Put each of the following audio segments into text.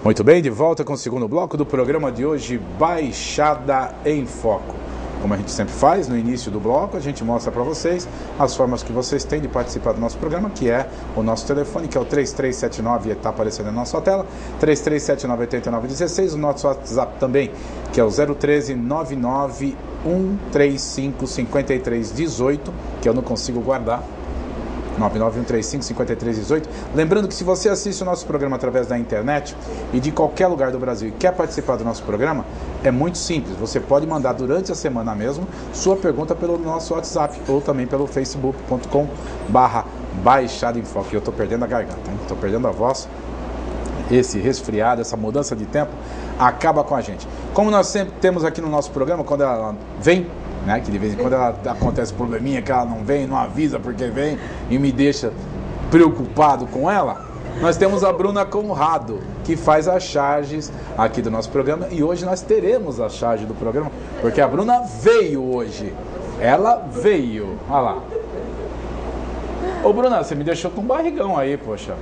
Muito bem, de volta com o segundo bloco do programa de hoje, Baixada em Foco. Como a gente sempre faz, no início do bloco, a gente mostra para vocês as formas que vocês têm de participar do nosso programa, que é o nosso telefone, que é o 3379, está aparecendo na nossa tela, 3379-8916, o nosso WhatsApp também, que é o 013-99135-5318, que eu não consigo guardar. 99135-5318. Lembrando que se você assiste o nosso programa através da internet e de qualquer lugar do Brasil e quer participar do nosso programa, é muito simples. Você pode mandar durante a semana mesmo sua pergunta pelo nosso WhatsApp ou também pelo facebook.com/Baixada em Foco. Eu estou perdendo a garganta, estou perdendo a voz. Esse resfriado, essa mudança de tempo acaba com a gente. Como nós sempre temos aqui no nosso programa, quando ela vem, né, que de vez em quando ela acontece probleminha, que ela não vem, não avisa porque vem e me deixa preocupado com ela, nós temos a Bruna Conrado, que faz as charges aqui do nosso programa, e hoje nós teremos a charge do programa, porque a Bruna veio hoje. Ela veio, olha lá. Ô Bruna, você me deixou com barrigão aí, poxa.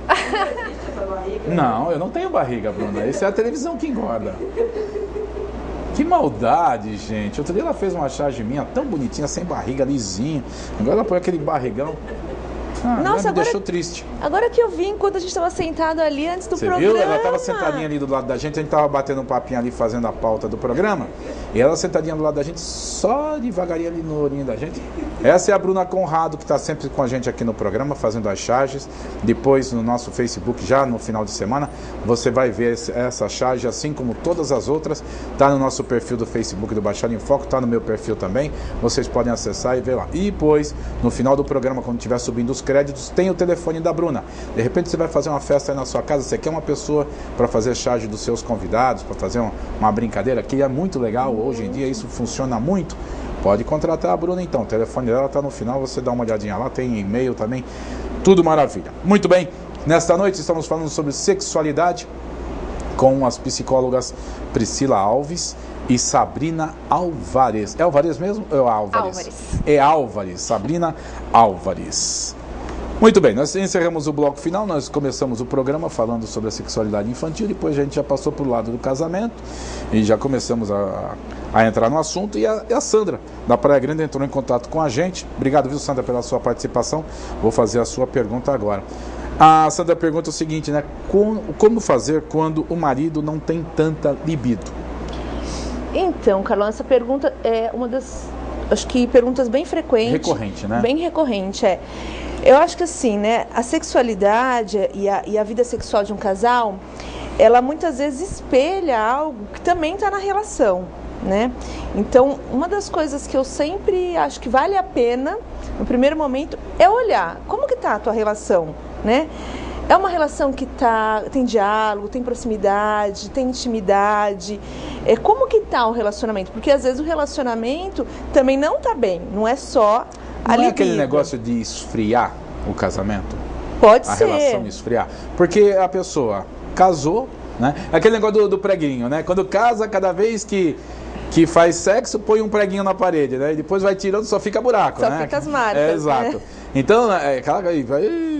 Não, eu não tenho barriga, Bruna, isso é a televisão que engorda. Que maldade, gente. Outro dia ela fez uma charge minha tão bonitinha, sem barriga, lisinha. Agora ela põe aquele barrigão. Nossa, me deixou triste. Agora que eu vi, enquanto a gente estava sentado ali antes do programa. Você viu? Ela estava sentadinha ali do lado da gente, a gente estava batendo um papinho ali, fazendo a pauta do programa. E ela sentadinha do lado da gente, só devagarinho ali no olhinho da gente. Essa é a Bruna Conrado, que está sempre com a gente aqui no programa, fazendo as charges. Depois, no nosso Facebook, já no final de semana, você vai ver essa charge, assim como todas as outras. Está no nosso perfil do Facebook do Baixada em Foco, está no meu perfil também. Vocês podem acessar e ver lá. E depois, no final do programa, quando estiver subindo os créditos, tem o telefone da Bruna. De repente você vai fazer uma festa aí na sua casa, você quer uma pessoa para fazer charge dos seus convidados, para fazer uma brincadeira, que é muito legal, hoje em dia isso funciona muito. Pode contratar a Bruna então, o telefone dela está no final, você dá uma olhadinha lá, tem e-mail também, tudo maravilha. Muito bem, nesta noite estamos falando sobre sexualidade com as psicólogas Priscila Alves e Sabrina Álvares. É Álvares mesmo ou é Álvares? É Álvares, Sabrina Álvares. Muito bem, nós encerramos o bloco final, nós começamos o programa falando sobre a sexualidade infantil, depois a gente já passou para o lado do casamento e já começamos a entrar no assunto, e a Sandra, da Praia Grande, entrou em contato com a gente. Obrigado, viu, Sandra, pela sua participação. Vou fazer a sua pergunta agora. A Sandra pergunta o seguinte, né? Como fazer quando o marido não tem tanta libido? Então, Carlão, essa pergunta é uma das, acho que, perguntas bem frequentes. Recorrente, né? Bem recorrente, é. Eu acho que assim, né, a sexualidade e a vida sexual de um casal, ela muitas vezes espelha algo que também está na relação, né? Então, uma das coisas que eu sempre acho que vale a pena, no primeiro momento, é olhar como que está a tua relação, né? É uma relação que tem diálogo, tem proximidade, tem intimidade. Como que está o relacionamento? Porque às vezes o relacionamento também não está bem, não é só a libido. Não é aquele negócio de esfriar o casamento? Pode ser. A relação esfriar. Porque a pessoa casou, né? Aquele negócio do preguinho, né? Quando casa, cada vez que faz sexo, põe um preguinho na parede, né? E depois vai tirando, só fica buraco, só né? Só fica as marcas, exato. Né? Então,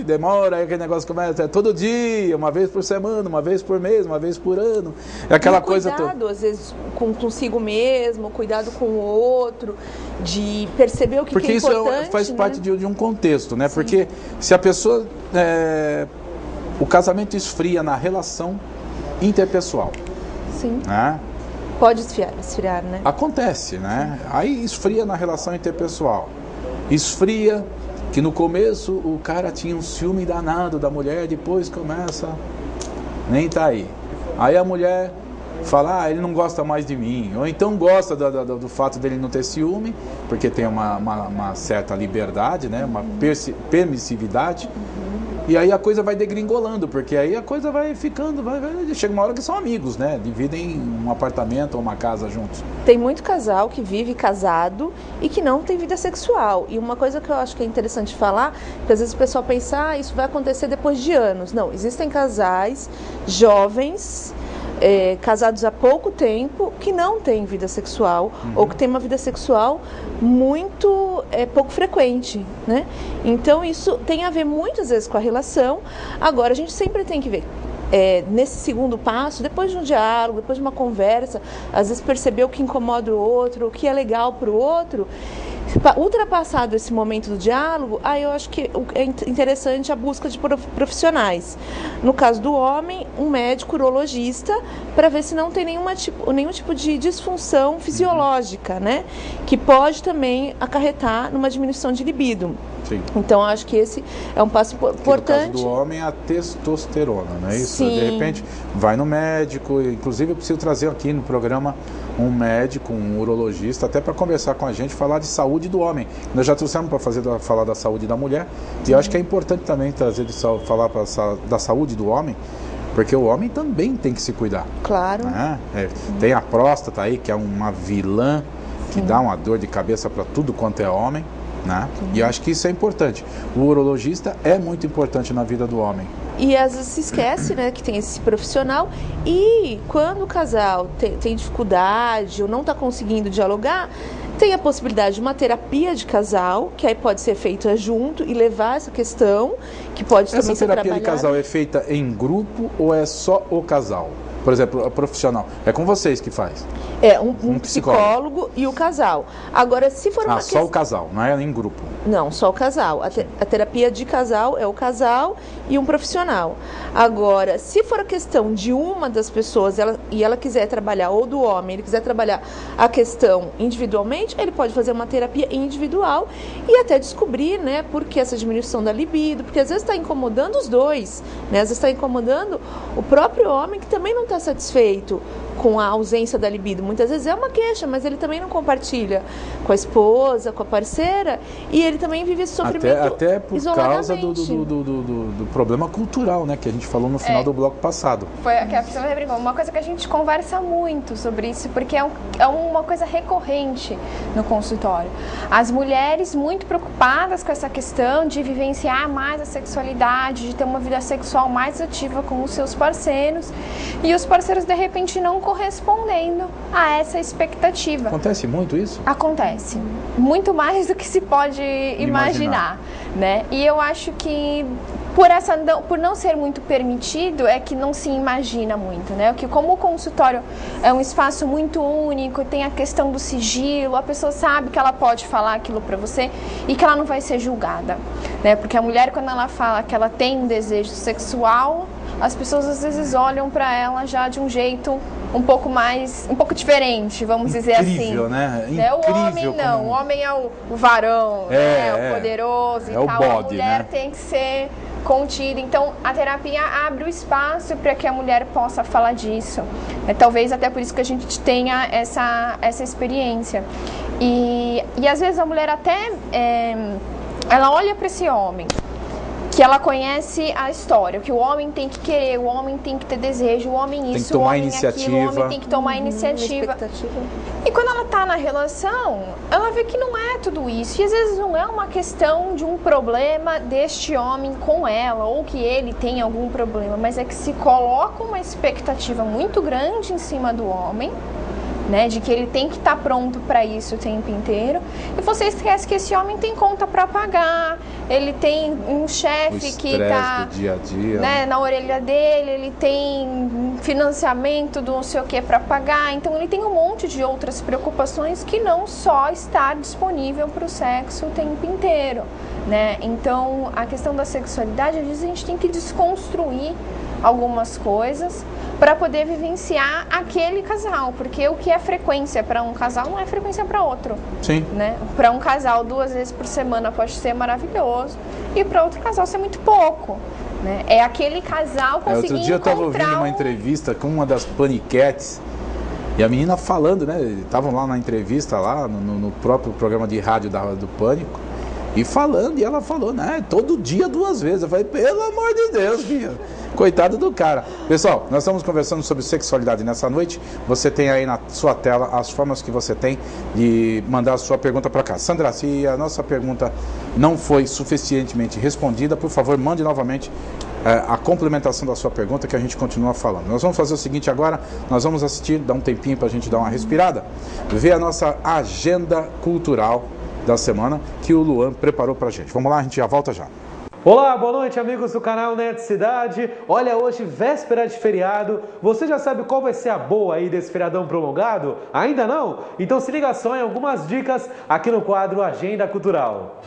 demora, aí aquele negócio começa todo dia, uma vez por semana, uma vez por mês, uma vez por ano. É aquela coisa toda. Cuidado, às vezes, consigo mesmo, cuidado com o outro, de perceber o que é importante. Porque isso faz parte de um contexto, né? Sim. Porque se a pessoa... o casamento esfria na relação interpessoal. Sim. Né? Pode esfriar, né? Acontece, né? Aí esfria na relação interpessoal. Esfria que no começo o cara tinha um ciúme danado da mulher, depois começa, nem tá aí. Aí a mulher fala, ele não gosta mais de mim. Ou então gosta do fato dele não ter ciúme, porque tem uma certa liberdade, né? Uma permissividade. E aí a coisa vai degringolando, porque aí a coisa vai ficando, chega uma hora que são amigos, né? Dividem um apartamento ou uma casa juntos. Tem muito casal que vive casado e que não tem vida sexual. E uma coisa que eu acho que é interessante falar, que às vezes o pessoal pensa, isso vai acontecer depois de anos. Não, existem casais jovens, casados há pouco tempo, que não têm vida sexual, ou que têm uma vida sexual muito pouco frequente, né? Então isso tem a ver muitas vezes com a relação. Agora a gente sempre tem que ver nesse segundo passo, depois de um diálogo, depois de uma conversa, às vezes perceber o que incomoda o outro, o que é legal para o outro, ultrapassado esse momento do diálogo, aí eu acho que é interessante a busca de profissionais. No caso do homem, um médico urologista, para ver se não tem nenhum tipo de disfunção fisiológica, né? Que pode também acarretar numa diminuição de libido. Sim. Então, acho que esse é um passo importante. No caso do homem, a testosterona, não é isso? Sim. De repente, vai no médico, inclusive eu preciso trazer aqui no programa um médico, um urologista, até para conversar com a gente, falar de saúde do homem. Nós já trouxemos para falar da saúde da mulher, e eu acho que é importante também falar da saúde do homem, porque o homem também tem que se cuidar. Claro. Né? Tem a próstata aí, que é uma vilã, que dá uma dor de cabeça para tudo quanto é homem. Né? E eu acho que isso é importante. O urologista é muito importante na vida do homem. E às vezes se esquece, né, que tem esse profissional. E quando o casal tem dificuldade ou não está conseguindo dialogar, tem a possibilidade de uma terapia de casal, que aí pode ser feita junto e levar essa questão, que pode também ser trabalhada. Essa terapia de casal é feita em grupo ou é só o casal? Por exemplo, a profissional. É com vocês que faz? É, um psicólogo e o casal. Agora, se for uma só o casal, não é em grupo? Não, só o casal. A terapia de casal é o casal e um profissional. Agora, se for a questão de uma das pessoas e ela quiser trabalhar, ou do homem, ele quiser trabalhar a questão individualmente, ele pode fazer uma terapia individual e até descobrir, né, por que essa diminuição da libido, porque às vezes está incomodando os dois, né, às vezes está incomodando o próprio homem que também não está satisfeito com a ausência da libido. Muitas vezes é uma queixa, mas ele também não compartilha com a esposa, com a parceira, e ele também vive esse sofrimento até por causa do problema cultural, né, que a gente falou no final do bloco passado. Foi que a pessoa brincou, uma coisa que a gente conversa muito sobre isso, porque é uma coisa recorrente no consultório. As mulheres muito preocupadas com essa questão de vivenciar mais a sexualidade, de ter uma vida sexual mais ativa com os seus parceiros, e os parceiros de repente não correspondendo a essa expectativa. Acontece muito isso? Acontece. Muito mais do que se pode imaginar, né? E eu acho que por não ser muito permitido, é que não se imagina muito, né? Que como o consultório é um espaço muito único, tem a questão do sigilo, a pessoa sabe que ela pode falar aquilo para você e que ela não vai ser julgada, né? Porque a mulher, quando ela fala que ela tem um desejo sexual, as pessoas às vezes olham para ela já de um jeito um pouco diferente, vamos dizer assim. Incrível, né? O homem não, o homem é o varão, né? O poderoso e tal. Body, a mulher, né, tem que ser contida. Então, a terapia abre o espaço para que a mulher possa falar disso. Talvez até por isso que a gente tenha essa experiência. E às vezes a mulher até ela olha para esse homem, que ela conhece a história, que o homem tem que querer, o homem tem que ter desejo, o homem isso, o homem aquilo, o homem tem que tomar iniciativa. E quando ela está na relação, ela vê que não é tudo isso. E às vezes não é uma questão de um problema deste homem com ela, ou que ele tem algum problema, mas é que se coloca uma expectativa muito grande em cima do homem, né, de que ele tem que estar pronto para isso o tempo inteiro, e você esquece que esse homem tem conta para pagar, ele tem um chefe que está dia a dia, né, na orelha dele, ele tem financiamento do não sei o que para pagar, então ele tem um monte de outras preocupações que não só estar disponível para o sexo o tempo inteiro, né? Então a questão da sexualidade, às vezes a gente tem que desconstruir algumas coisas para poder vivenciar aquele casal, porque o que é frequência para um casal não é frequência para outro. Sim. Né? Para um casal 2 vezes por semana pode ser maravilhoso, e para outro casal ser muito pouco. Né? É aquele casal conseguir outro dia eu estava ouvindo uma entrevista com uma das paniquetes, e a menina falando, né? Estavam lá na entrevista, lá no próprio programa de rádio do Pânico, e falando, e ela falou, né? Todo dia 2 vezes. Eu falei, pelo amor de Deus, filha. Coitado do cara. Pessoal, nós estamos conversando sobre sexualidade nessa noite. Você tem aí na sua tela as formas que você tem de mandar a sua pergunta para cá. Sandra, se a nossa pergunta não foi suficientemente respondida, por favor, mande novamente a complementação da sua pergunta, que a gente continua falando. Nós vamos fazer o seguinte agora, nós vamos assistir, dar um tempinho para a gente dar uma respirada, ver a nossa agenda cultural da semana que o Luan preparou pra gente. Vamos lá, a gente já volta já. Olá, boa noite, amigos do canal Net Cidade. Olha, hoje, véspera de feriado. Você já sabe qual vai ser a boa aí desse feriadão prolongado? Ainda não? Então se liga só em algumas dicas aqui no quadro Agenda Cultural.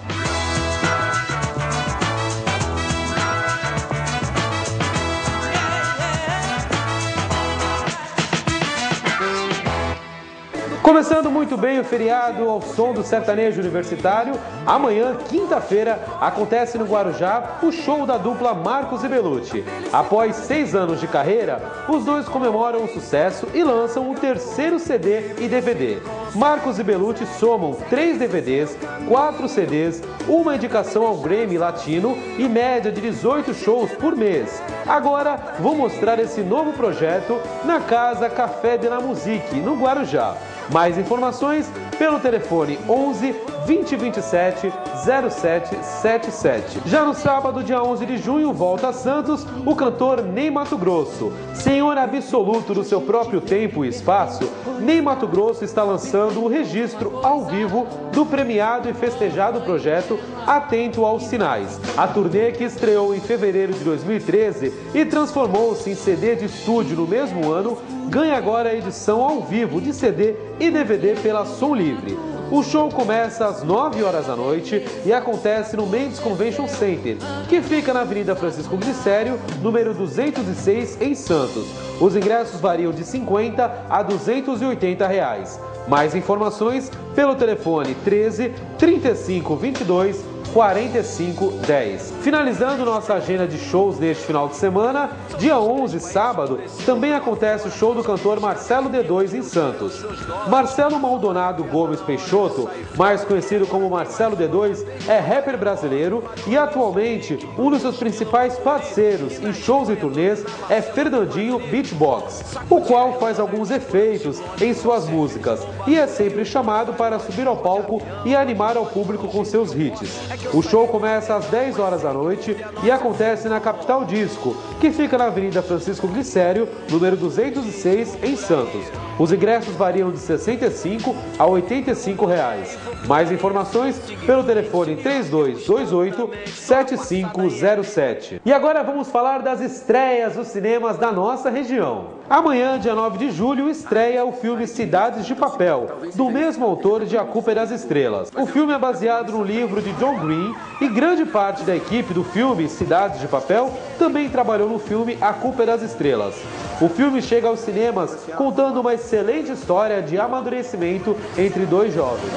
Começando muito bem o feriado ao som do sertanejo universitário, amanhã, quinta-feira, acontece no Guarujá o show da dupla Marcos e Belucci. Após 6 anos de carreira, os dois comemoram o sucesso e lançam o terceiro CD e DVD. Marcos e Belucci somam 3 DVDs, 4 CDs, uma indicação ao Grammy Latino e média de 18 shows por mês. Agora, vou mostrar esse novo projeto na Casa Café de la Musique, no Guarujá. Mais informações pelo telefone 11 2027 0777. Já no sábado, dia 11 de junho, volta a Santos o cantor Ney Matogrosso. Senhor absoluto do seu próprio tempo e espaço, Ney Matogrosso está lançando o registro ao vivo do premiado e festejado projeto Atento aos Sinais. A turnê, que estreou em fevereiro de 2013 e transformou-se em CD de estúdio no mesmo ano, ganha agora a edição ao vivo de CD e DVD pela Som Livre. O show começa às 9 horas da noite e acontece no Mendes Convention Center, que fica na Avenida Francisco Glicério, número 206, em Santos. Os ingressos variam de R$ 50 a R$ 280 reais. Mais informações pelo telefone 13 35 22 4510. Finalizando nossa agenda de shows neste final de semana, dia 11, sábado, também acontece o show do cantor Marcelo D2 em Santos. Marcelo Maldonado Gomes Peixoto, mais conhecido como Marcelo D2, é rapper brasileiro e atualmente um dos seus principais parceiros em shows e turnês é Fernandinho Beatbox, o qual faz alguns efeitos em suas músicas e é sempre chamado para subir ao palco e animar ao público com seus hits. O show começa às 10 horas da noite e acontece na Capital Disco, que fica na Avenida Francisco Glicério, número 206, em Santos. Os ingressos variam de R$ 65 a R$ 85 reais. Mais informações pelo telefone 3228-7507. E agora vamos falar das estreias dos cinemas da nossa região. Amanhã, dia 9 de julho, estreia o filme Cidades de Papel, do mesmo autor de A Culpa é das Estrelas. O filme é baseado no livro de John Green e grande parte da equipe do filme Cidades de Papel também trabalhou no filme A Culpa é das Estrelas. O filme chega aos cinemas contando uma excelente história de amadurecimento entre dois jovens.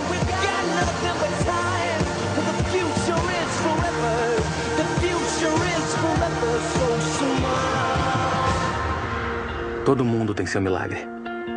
Todo mundo tem seu milagre.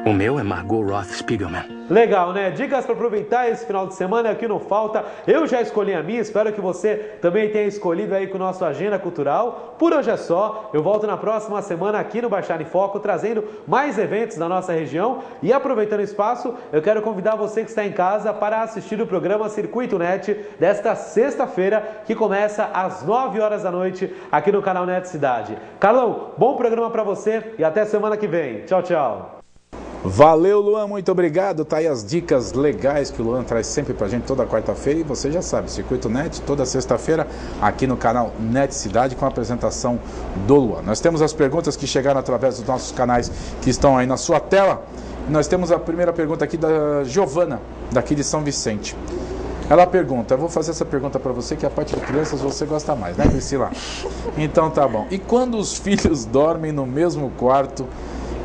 O meu é Margot Roth Spiegelman. Legal, né? Dicas para aproveitar esse final de semana aqui no Falta. Eu já escolhi a minha, espero que você também tenha escolhido aí com o nosso Agenda Cultural. Por hoje é só, eu volto na próxima semana aqui no Baixar em Foco, trazendo mais eventos da nossa região. E aproveitando o espaço, eu quero convidar você que está em casa para assistir o programa Circuito Net desta sexta-feira, que começa às 9 horas da noite aqui no canal Net Cidade. Carlão, bom programa para você e até semana que vem. Tchau, tchau. Valeu, Luan, muito obrigado. Tá aí as dicas legais que o Luan traz sempre pra gente toda quarta-feira. E você já sabe, Circuito Net, toda sexta-feira, aqui no canal Net Cidade, com a apresentação do Luan. Nós temos as perguntas que chegaram através dos nossos canais que estão aí na sua tela. Nós temos a primeira pergunta aqui da Giovana, daqui de São Vicente. Ela pergunta, eu vou fazer essa pergunta para você, que a parte de crianças você gosta mais, né, Priscila? Então tá bom. E quando os filhos dormem no mesmo quarto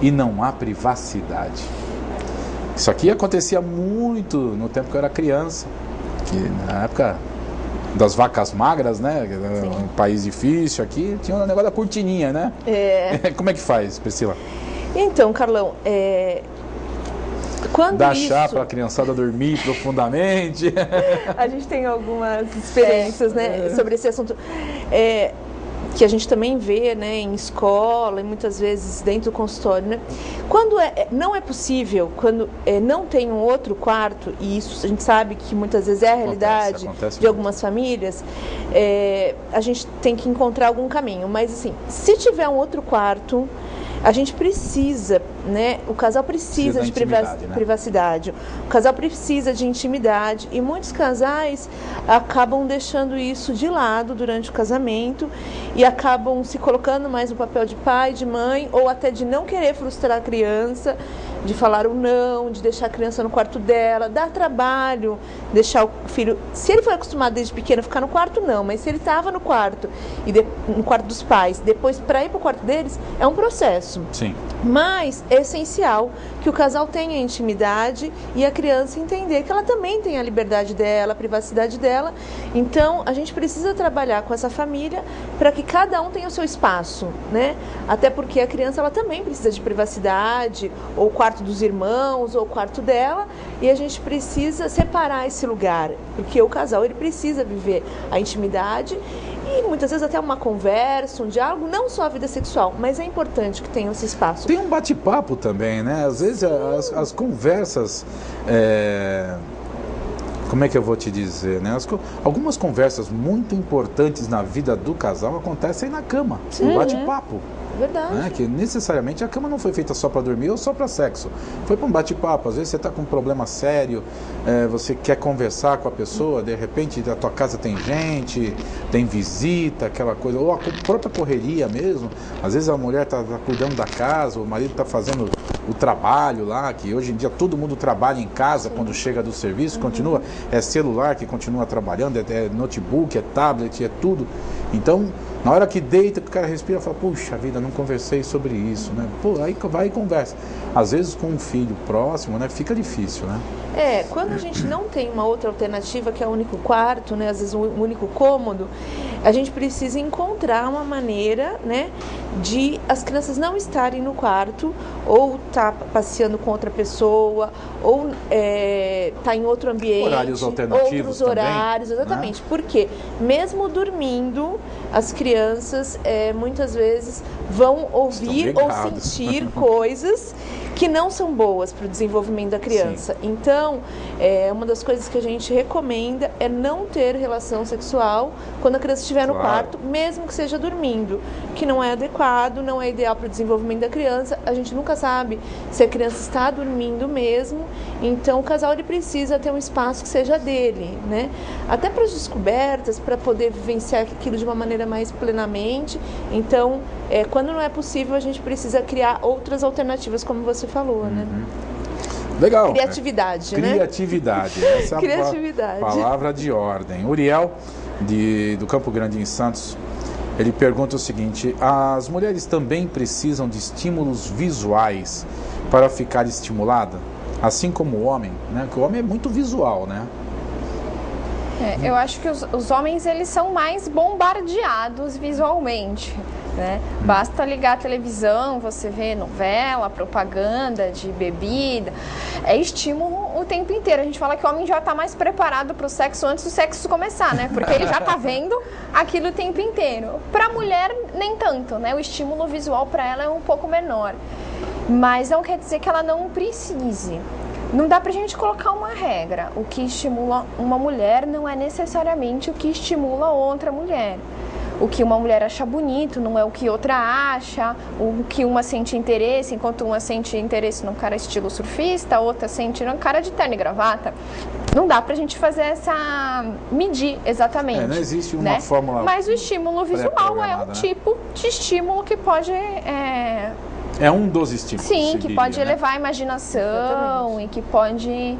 e não há privacidade? Isso aqui acontecia muito no tempo que eu era criança, que na época das vacas magras, né? Um país difícil aqui, tinha um negócio da cortininha, né? Como é que faz, Priscila? Então, Carlão, quando dá chá para a criançada dormir profundamente. A gente tem algumas experiências, né, sobre esse assunto. Que a gente também vê, né, em escola e muitas vezes dentro do consultório, né? Quando não é possível, quando não tem um outro quarto, e isso a gente sabe que muitas vezes é a realidade de algumas famílias, a gente tem que encontrar algum caminho. Mas assim, se tiver um outro quarto, a gente precisa, né? O casal precisa de privacidade. O casal precisa de intimidade e muitos casais acabam deixando isso de lado durante o casamento e acabam se colocando mais no papel de pai, de mãe, ou até de não querer frustrar a criança, de falar o não, de deixar a criança no quarto dela, dar trabalho, deixar o filho... Se ele foi acostumado desde pequeno a ficar no quarto, não, mas se ele estava no quarto, no quarto dos pais, depois para ir para o quarto deles, é um processo. Sim. Mas é essencial que o casal tenha intimidade e a criança entender que ela também tem a liberdade dela, a privacidade dela. Então, a gente precisa trabalhar com essa família para que cada um tenha o seu espaço, né? Até porque a criança ela também precisa de privacidade, ou o quarto dos irmãos, ou o quarto dela, e a gente precisa separar esse lugar, porque o casal ele precisa viver a intimidade e muitas vezes até uma conversa, um diálogo, não só a vida sexual, mas é importante que tenha esse espaço. Tem um bate-papo também, né? Às vezes as conversas, como é que eu vou te dizer, né? Algumas conversas muito importantes na vida do casal acontecem na cama, o bate-papo. Verdade. Né? Que necessariamente a cama não foi feita só para dormir ou só para sexo. Foi para um bate-papo. Às vezes você está com um problema sério, você quer conversar com a pessoa, de repente a tua casa tem gente, tem visita, aquela coisa, ou a própria correria mesmo. Às vezes a mulher está cuidando da casa, o marido está fazendo o trabalho lá, que hoje em dia todo mundo trabalha em casa quando chega do serviço, continua, é celular que continua trabalhando, é notebook, é tablet, é tudo. Então, na hora que deita, que o cara respira, fala, puxa vida, não conversei sobre isso, né? Pô, aí vai e conversa. Às vezes com um filho próximo, né, fica difícil, né? Quando a gente não tem uma outra alternativa, que é o único quarto, né, às vezes o único cômodo, a gente precisa encontrar uma maneira, né, de as crianças não estarem no quarto, ou tá passeando com outra pessoa, ou tá em outro ambiente. Horários alternativos outros horários, também, exatamente. Né? Porque mesmo dormindo, as crianças muitas vezes vão ouvir ou sentir coisas que não são boas para o desenvolvimento da criança. Sim. Então, uma das coisas que a gente recomenda é não ter relação sexual quando a criança estiver no quarto, mesmo que seja dormindo, que não é adequado, não é ideal para o desenvolvimento da criança. A gente nunca sabe se a criança está dormindo mesmo, então o casal ele precisa ter um espaço que seja dele, né? Até para as descobertas, para poder vivenciar aquilo de uma maneira mais plenamente. Então, quando não é possível, a gente precisa criar outras alternativas, como você falou, né? Legal. Criatividade, né? Criatividade. Essa Criatividade. É a palavra de ordem. Uriel, do Campo Grande, em Santos, ele pergunta o seguinte: as mulheres também precisam de estímulos visuais para ficar estimulada? Assim como o homem, né? Porque o homem é muito visual, né? Eu acho que os homens, eles são mais bombardeados visualmente, né? Basta ligar a televisão, você vê novela, propaganda de bebida, é estímulo o tempo inteiro. A gente fala que o homem já está mais preparado para o sexo antes do sexo começar, né? Porque ele já está vendo aquilo o tempo inteiro. Para a mulher, nem tanto, né? O estímulo visual para ela é um pouco menor, mas não quer dizer que ela não precise. Não dá pra gente colocar uma regra. O que estimula uma mulher não é necessariamente o que estimula outra mulher. O que uma mulher acha bonito não é o que outra acha. O que uma sente interesse, enquanto uma sente interesse num cara estilo surfista, a outra sente num cara de terno e gravata. Não dá pra gente fazer medir exatamente. Não existe uma fórmula. Mas o estímulo visual é um tipo de estímulo que pode... É um dos estímulos. Sim, que pode elevar a imaginação. Exatamente. E que pode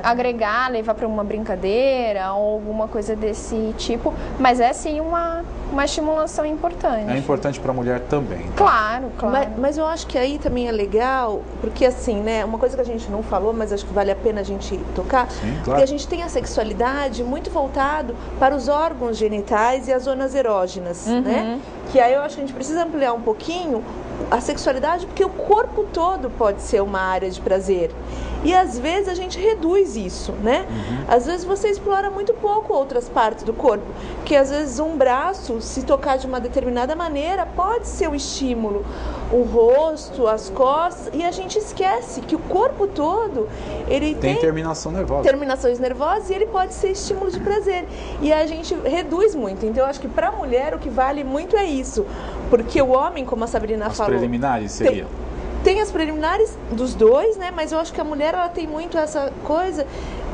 agregar, levar para uma brincadeira ou alguma coisa desse tipo. Mas é sim uma estimulação importante. É importante para a mulher também. Tá? Claro, claro. Mas eu acho que aí também é legal, porque assim, né, uma coisa que a gente não falou, mas acho que vale a pena a gente tocar, sim, claro. Porque a gente tem a sexualidade muito voltado para os órgãos genitais e as zonas erógenas, né? Que aí eu acho que a gente precisa ampliar um pouquinho a sexualidade, porque o corpo todo pode ser uma área de prazer. E às vezes a gente reduz isso, né? Às vezes você explora muito pouco outras partes do corpo, que às vezes um braço, se tocar de uma determinada maneira, pode ser um estímulo, o rosto, as costas, e a gente esquece que o corpo todo, ele tem terminação nervosa. Terminações nervosas, e ele pode ser estímulo de prazer. E a gente reduz muito. Então eu acho que para a mulher o que vale muito é isso, porque o homem, como a Sabrina falou... As preliminares seria... Tem as preliminares dos dois, né? Mas eu acho que a mulher, ela tem muito essa coisa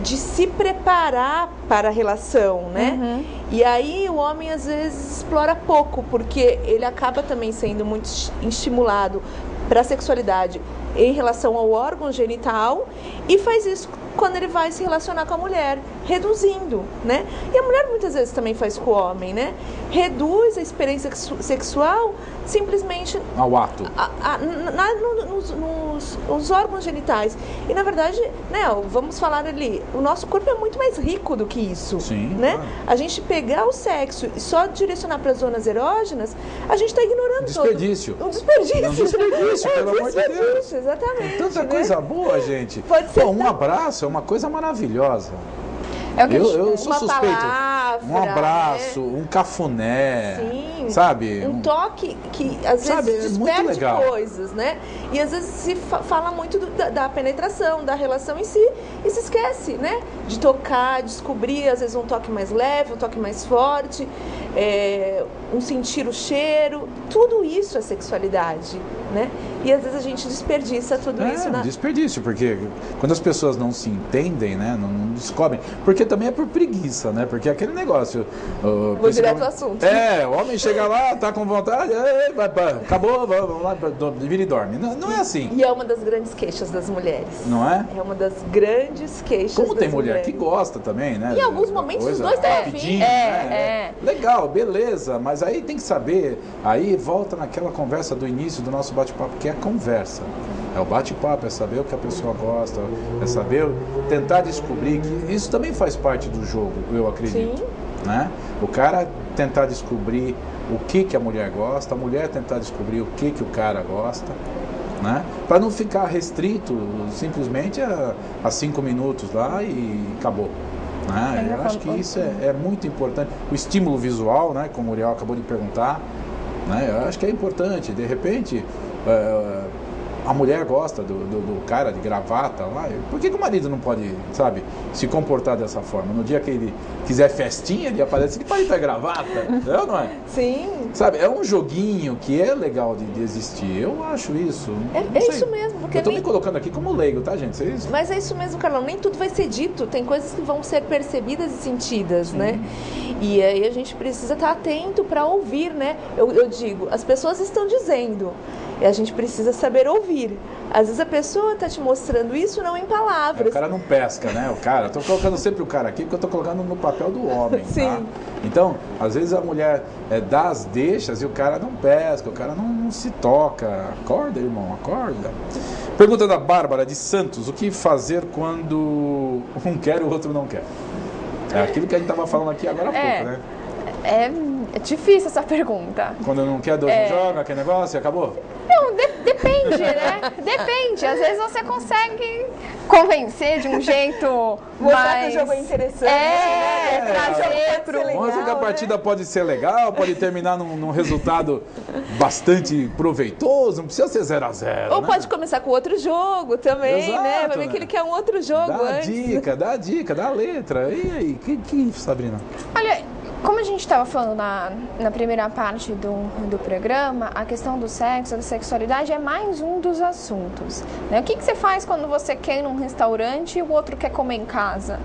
de se preparar para a relação, né? E aí o homem às vezes explora pouco, porque ele acaba também sendo muito estimulado para a sexualidade em relação ao órgão genital, e faz isso quando ele vai se relacionar com a mulher, reduzindo, né? E a mulher muitas vezes também faz com o homem, né? Reduz a experiência sexual simplesmente ao ato, nos órgãos genitais. E na verdade, né, vamos falar ali, o nosso corpo é muito mais rico do que isso. Sim, né? Claro. A gente pegar o sexo e só direcionar para as zonas erógenas, a gente está ignorando desperdício. Um desperdício. Um desperdício, pelo amor de Deus. Exatamente. Tanta coisa boa, gente. Pode ser. Pô, um abraço é uma coisa maravilhosa. É o que Eu sou uma suspeito. palavra, Um abraço, né? um cafuné, Sim, sabe? Um toque que às vezes desperte coisas, né? E às vezes se fala muito da penetração, da relação em si, e se esquece, né? De tocar, descobrir, às vezes um toque mais leve, um toque mais forte, um sentir o cheiro, tudo isso é sexualidade, né? E às vezes a gente desperdiça tudo isso. Um desperdício, porque quando as pessoas não se entendem, né? Não descobrem. Porque também é por preguiça, né? Porque aquele negócio... Vou direto ao assunto. O homem chega lá, tá com vontade, acabou, vamos lá, vira e dorme. Não é assim. E é uma das grandes queixas das mulheres. Não é? É uma das grandes queixas Como tem das mulher mulheres. que gosta também, né? Em alguns momentos os dois estão afim. Legal, beleza, mas aí tem que saber, aí volta naquela conversa do início do nosso bate-papo, que é a conversa. É o bate-papo, é saber o que a pessoa gosta, é saber, tentar descobrir, que isso também faz parte do jogo, eu acredito. Sim. Né? O cara tentar descobrir o que a mulher gosta, a mulher tentar descobrir o que o cara gosta, né? Para não ficar restrito simplesmente a 5 minutos lá e acabou. Né? Eu acho que isso é muito importante. O estímulo visual, né? Como o Uriel acabou de perguntar, né? Eu acho que é importante. De repente, a mulher gosta do cara de gravata lá. Por que o marido não pode, sabe, se comportar dessa forma? No dia que ele quiser festinha, ele aparece, ele pode estar gravata, não é? Sim. Sabe, é um joguinho que é legal de existir. Eu acho isso. É isso mesmo. Porque eu estou me colocando aqui como leigo, tá, gente? Vocês... Mas é isso mesmo, Carlão. Nem tudo vai ser dito. Tem coisas que vão ser percebidas e sentidas, né? E aí a gente precisa estar atento para ouvir, né? Eu digo, as pessoas estão dizendo. E a gente precisa saber ouvir. Às vezes a pessoa está te mostrando isso não em palavras. O cara não pesca, né? O cara, eu estou colocando sempre o cara aqui porque eu estou colocando no papel do homem. Sim. Tá? Então, às vezes a mulher dá as deixas e o cara não pesca, o cara não se toca. Acorda, irmão, acorda. Pergunta da Bárbara de Santos: o que fazer quando um quer e o outro não quer? É aquilo que a gente estava falando aqui agora há pouco, né? É difícil essa pergunta. Quando não quer, dois não joga, aquele negócio e acabou? Não, depende, né? Depende. Às vezes você consegue convencer de um jeito mostrar que o jogo é interessante, trazer pro... Mostra que a partida pode ser legal, pode terminar num resultado bastante proveitoso, não precisa ser 0-0. Ou né? pode começar com outro jogo também, Exato, né? Vai ver que ele quer um outro jogo antes. Dá a dica, dá a letra. E aí, que Sabrina? Olha, como a gente estava falando na primeira parte do programa, a questão do sexo, da sexualidade é mais um dos assuntos. Né? O que você faz quando você quer ir num restaurante e o outro quer comer em casa?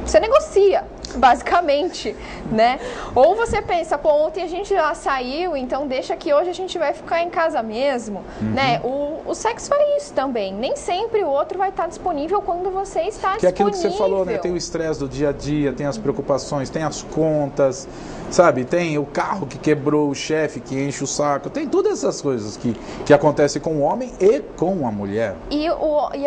Você negocia, basicamente, né? Ou você pensa, pô, ontem a gente já saiu, então deixa que hoje a gente vai ficar em casa mesmo, né? O sexo é isso também. Nem sempre o outro vai estar disponível quando você está disponível. Que é aquilo que você falou, né? Tem o estresse do dia a dia, tem as preocupações, tem as contas, sabe? Tem o carro que quebrou, o chefe que enche o saco, tem todas essas coisas que acontecem com o homem e com a mulher. E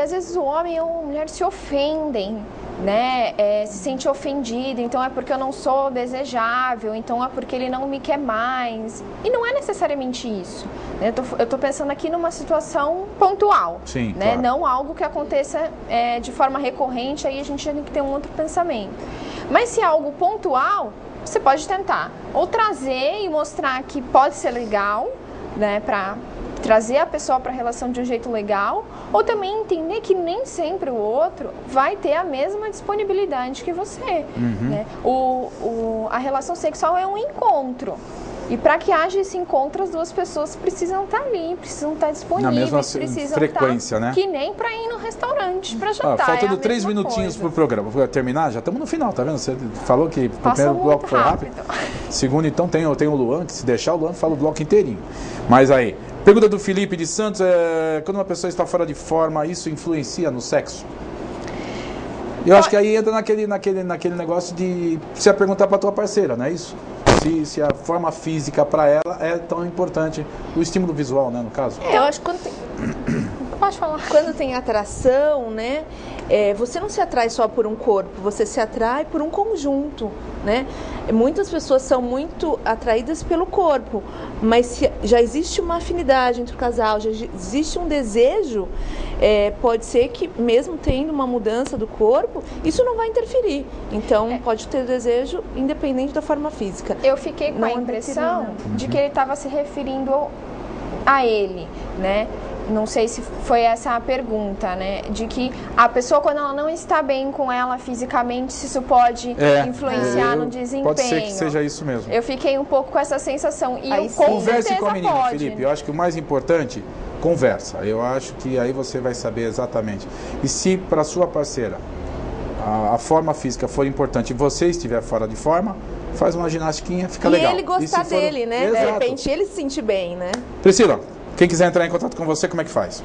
às vezes o homem e a mulher se ofendem, né? Se sente ofendido, então é porque eu não sou desejável, então é porque ele não me quer mais. E não é necessariamente isso. Né? Eu tô pensando aqui numa situação pontual. Sim, né? claro. Não algo que aconteça de forma recorrente, aí a gente tem que ter um outro pensamento. Mas se é algo pontual, você pode tentar ou trazer e mostrar que pode ser legal, né, para trazer a pessoa para a relação de um jeito legal, ou também entender que nem sempre o outro vai ter a mesma disponibilidade que você. Né? A relação sexual é um encontro. E para que haja esse encontro, as duas pessoas precisam estar ali, precisam estar disponíveis, Na mesma precisam frequência, estar, né? que nem para ir no restaurante para jantar. Faltando é 3 minutinhos pro programa. Vou terminar, já estamos no final, tá vendo? Você falou que o primeiro bloco foi rápido. Segundo, então, tem o Luan, que se deixar, o Luan fala o bloco inteirinho. Mas aí, pergunta do Felipe de Santos, quando uma pessoa está fora de forma, isso influencia no sexo? Eu acho que aí entra naquele negócio de você perguntar para tua parceira, não é isso? Se a forma física para ela é tão importante, o estímulo visual, né, no caso? Eu acho que quando tem... Pode falar. Quando tem atração, né, você não se atrai só por um corpo, você se atrai por um conjunto, né? Muitas pessoas são muito atraídas pelo corpo, mas se já existe uma afinidade entre o casal, já existe um desejo, pode ser que mesmo tendo uma mudança do corpo, isso não vai interferir. Então, pode ter desejo independente da forma física. Eu fiquei com a impressão de que ele estava se referindo a ele, né? Não sei se foi essa a pergunta, né? De que a pessoa, quando ela não está bem com ela fisicamente, se isso pode influenciar no desempenho. Pode ser que seja isso mesmo. Eu fiquei um pouco com essa sensação. E aí, eu com converse certeza com a menina, pode. Felipe. Eu acho que o mais importante, conversa. Eu acho que aí você vai saber exatamente. E se para sua parceira a forma física for importante e você estiver fora de forma, faz uma ginastiquinha, fica legal. E ele gostar dele, né? Exato. De repente ele se sentir bem, né? Priscila, quem quiser entrar em contato com você, como é que faz?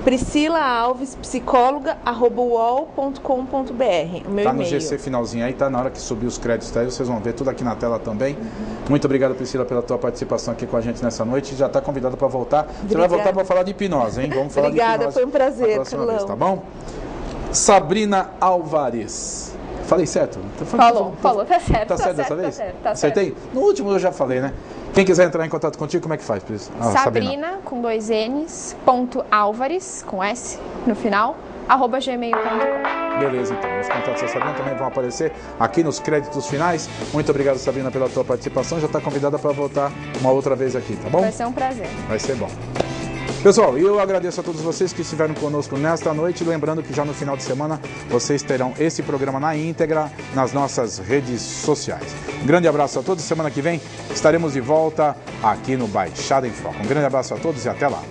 Priscila Alves, psicóloga@uol.com.br, o meu tá no e-mail. GC finalzinho aí, tá na hora que subir os créditos aí, vocês vão ver tudo aqui na tela também. Muito obrigado, Priscila, pela tua participação aqui com a gente nessa noite. Já está convidada para voltar. Você vai voltar para falar de hipnose, hein? Vamos falar Obrigada, de hipnose. foi um prazer, na próxima Carlão. vez, tá bom? Sabrina Alvares. Falei certo? Falou, tá certo. Tá certo dessa vez? Tá certo, tá Acertei? certo. No último eu já falei, né? Quem quiser entrar em contato contigo, como é que faz, Priscila? Sabrina, com 2 N's, _Alvares, com S no final, @gmail.com. Beleza, então. Os contatos da Sabrina também vão aparecer aqui nos créditos finais. Muito obrigado, Sabrina, pela tua participação. Já está convidada para voltar uma outra vez aqui, tá bom? Vai ser um prazer. Vai ser bom. Pessoal, eu agradeço a todos vocês que estiveram conosco nesta noite. Lembrando que já no final de semana vocês terão esse programa na íntegra nas nossas redes sociais. Um grande abraço a todos. Semana que vem estaremos de volta aqui no Baixada em Foco. Um grande abraço a todos e até lá.